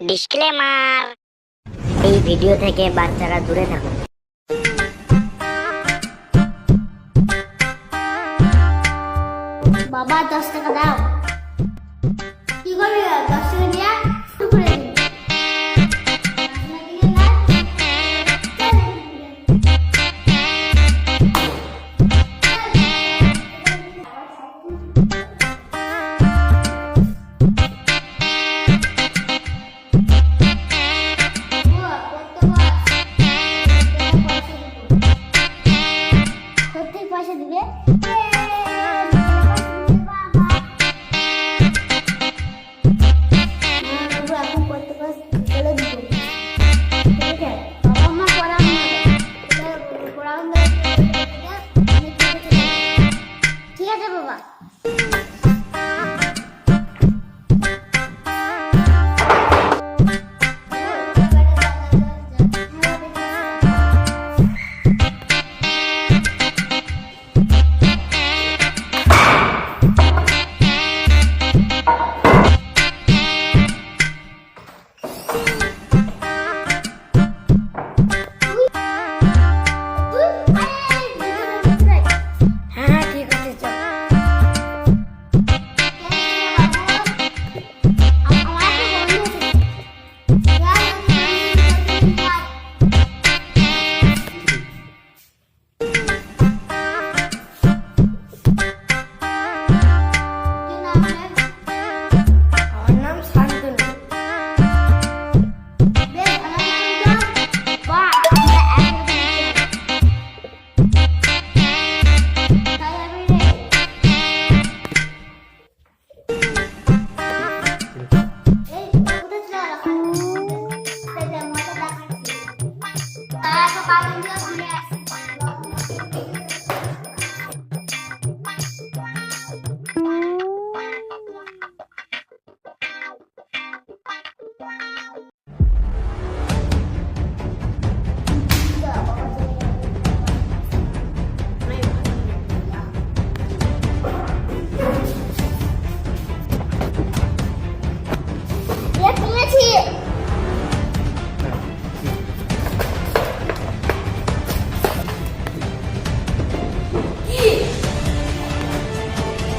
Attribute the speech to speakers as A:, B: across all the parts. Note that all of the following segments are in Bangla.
A: ডিসক্লেমার, এই ভিডিও থেকে বাচ্চারা দূরে থাকুন।
B: বাবা 10 টাকা দাও। কি করবি? 10 টাকা দিয়া শুরু করে দিবি। পয়সা দিবে। ঠিক আছে বাবা।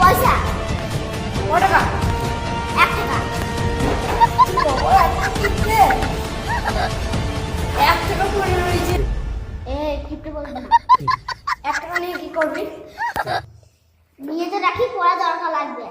B: পয়সা কত টাকা? 1 টাকা।
C: 1 টাকা পড়ে রয়েছে।
B: এই কিপটে বল না।
C: 1 টাকা নিয়ে কি করবি?
B: নিয়ে তো রাখি, পড়া দরকার লাগবে।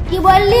B: কি বললি?